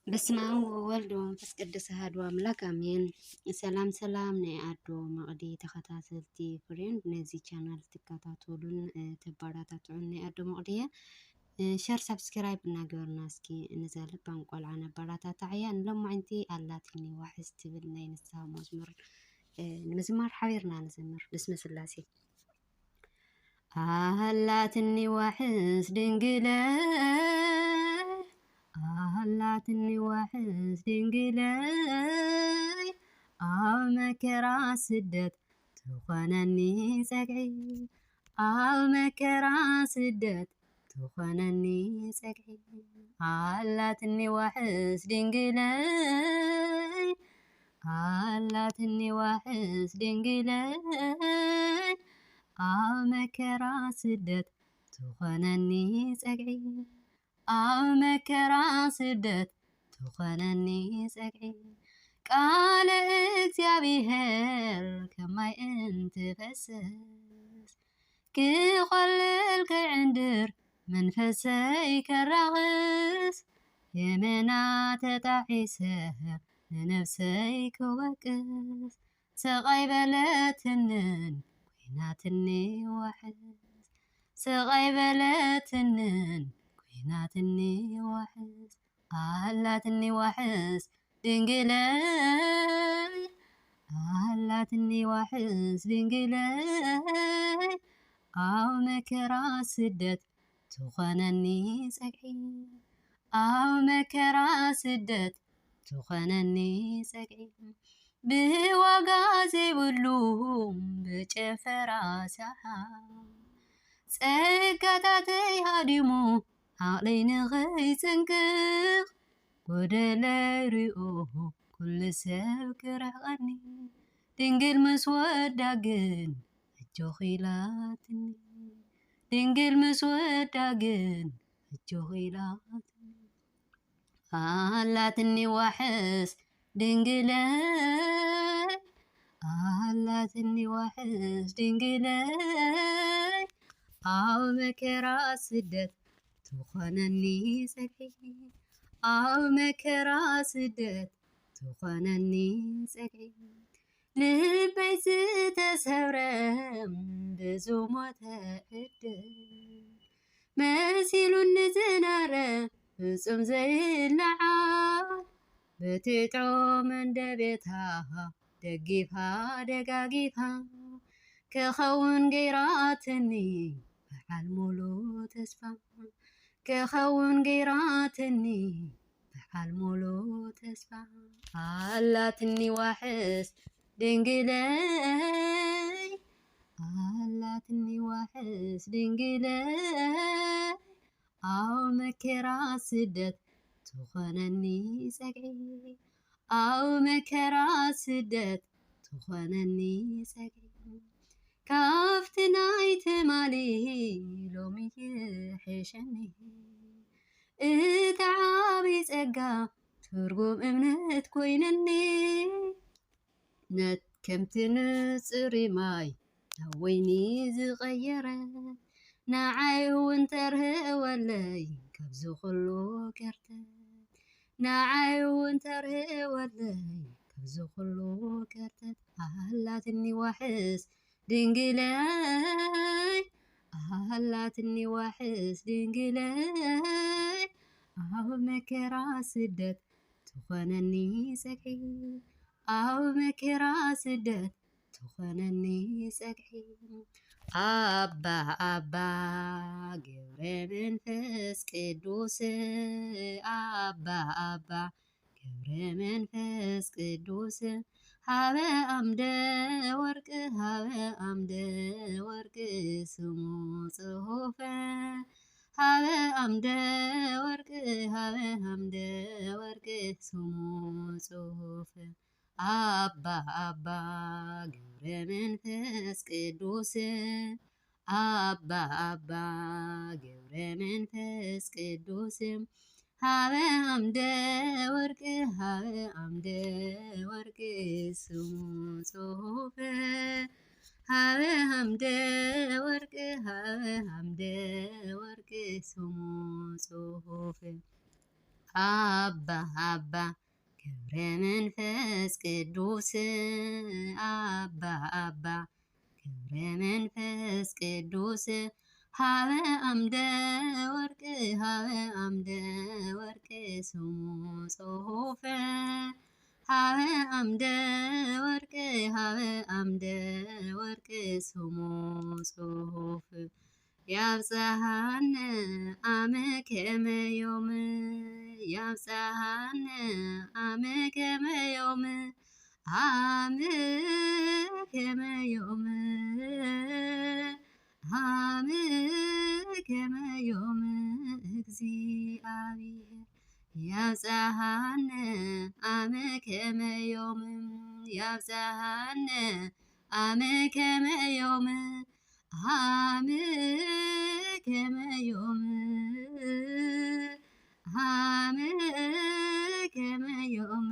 በስመ አብ ወወልድ ወመንፈስ ቅዱስ አሐዱ አምላክ አሜን። ሰላም ሰላም ናይ አዶ መቅዲ ተኸታተልቲ ፍሬንድ ነዚ ቻናል ትከታተሉን ተበራታትዑን ናይ አዶ መቅዲየ ሸር ሰብስክራይብ እናገበርና እስኪ ንዘልብ አንቆልዓ ነበራታታዕያ ንሎማዓንቲ አላትኒ ዋሕስ ትብል ናይ ንስሐ መዝሙር ንምዝማር ሓቢርና ንዝምር ብስመ ስላሴ አላትኒ ዋሕስ ድንግለይ አላትኒ ዋሕስ ድንግለይ ኣብ መከራ ስደት ትኾነኒ ፀግዒ ኣብ መከራ ስደት ትኾነኒ ፀግዒ አላትኒ ዋሕስ ድንግለይ አላትኒ ዋሕስ ድንግለይ ኣብ መከራ ስደት ትኾነኒ ፀግዒ ኣብ መከራ ስደት ትኾነኒ ፀግዒ ቃል እግዚአብሔር ከማይ እንትፈስስ ክኸልል ክዕንድር መንፈሰይ ከራቕስ የመና ተጣሒሰ ንነፍሰይ ክወቅስ ስቓይ በለትንን ኩናትኒ ዋሕስ ስቓይ በለትንን ኩናትኒ ዋሕስ አላትኒ ዋሕስ ድንግለይ አላትኒ ዋሕስ ድንግለይ ኣብ መከራ ስደት ትኾነኒ ፀግዒ ኣብ መከራ ስደት ትኾነኒ ፀግዒ ብዋጋ ዘይብሉ ብጨፈራ ሰሓብ ፀጋታተይ ሃዲሙ ዓቕለይ ንኸይፅንቅቕ ጎደለይ ሪኦ ኩሉ ሰብ ክርሕቐኒ ድንግል ምስ ወዳ ግን እጆኽ ኢላትኒ ድንግል ምስ ወዳ ግን እጆኽ ኢላትኒ አላትኒ ዋሕስ ድንግለይ አላትኒ ዋሕስ ድንግለይ ኣብ መከራ ስደት ትኾነኒ ፀግዒ ኣብ መከራ ስደት ትኾነኒ ፀግዒ ልበይ ዝተሰብረ ብዝሞተ ዕድል መሲሉኒ ዝነበረ ፍጹም ዘይለዓል በትጮ መንደቤታ ደጊፋ ደጋጊፋ ክኸውን ገይራትኒ በዓል ሙሉእ ተስፋ ክኸውን ገይራትኒ በዓል ሙሉእ ተስፋ አላትኒ ዋሕስ ድንግለይ አላትኒ ዋሕስ ድንግለይ ኣብ መከራ ስደት ትኾነኒ ፀግዒ ኣብ መከራ ስደት ትኾነኒ ፀግዒ ካብቲ ናይ ትማሊ ሎሚ ይሕሸኒ እቲ ዓብይ ፀጋ ትርጉም እምነት ኮይነኒ ከምቲ ንፅሪ ማይ ናብ ወይኒ ዝቐየረ ንዓይ እውን ተርህወለይ ካብዚ ኩሉ ገርተት ንዓይ እውን ተርህወለይ ካብዚ ኩሉ ገርተት አላትኒ ዋሕስ ድንግለይ አላትኒ ዋሕስ ድንግለይ ኣብ መከራ ስደት ትኾነኒ ፀግዒ ኣብ መከራ ስደት ትኾነኒ ፀግዒ አባ አባ ገብረ መንፈስ ቅዱስ አባ አባ ገብረ መንፈስ ቅዱስ ሃበ አምደ ወርቅ ሃበ አምደ ወርቅ ስሙ ጽሑፈ ሃበ አምደ ወርቅ ሃበ አምደ ወርቅ ስሙ ጽሑፈ አባ አባ ገብረ መንፈስ ቅዱስ አባ አባ ገብረ መንፈስ ቅዱስ ሃበ አምደ ወርቅ ሃበ አምደ ወርቅ ስሙ ጽሑፈ ሃበ አምደ ወርቅ ሃበ አምደ ወርቅ ስሙ ጽሑፈ አባ አባ ገብረ መንፈስ ቅዱስ አባ አባ ገብረ መንፈስ ቅዱስ ሀበ አምደ ወርቅ ሀበ አምደ ወርቅ ስሙ ጽሑፈ ሀበ አምደ ወርቅ ሀበ አምደ ወርቅ ስሙ ጽሑፍ ያብጽሐነ አመ ከመ ዮም ያብጽሐነ አመ ከመ ዮም አመ ከመ ዮም አመ ከመ ዮም እግዚአብሔር ያብጽሐነ አመ ከመ ዮም ያብጽሐነ አመ ከመ ዮም አመ ከመ ዮም አመ ከመ ዮም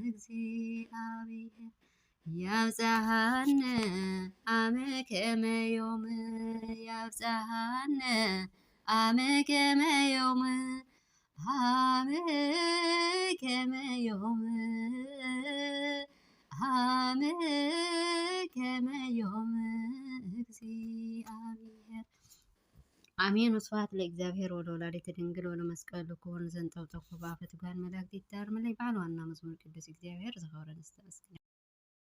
እግዚአብሔር ያብጽሐነ አመ ከመ ዮም ያብጽሐነ አመ ከመ ዮም አመ ከመ ዮም አመ ከመ ዮም እግዚአብሔር አሜን። ወስብሐት ለእግዚአብሔር ወለወላዲቱ ድንግል ወለመስቀሉ ክቡር ዘንጠብጠብ በአፈ ትጓን መላእክት ይታርምልኝ ባል ዋና መዝሙር ቅዱስ እግዚአብሔር ዘኸወረን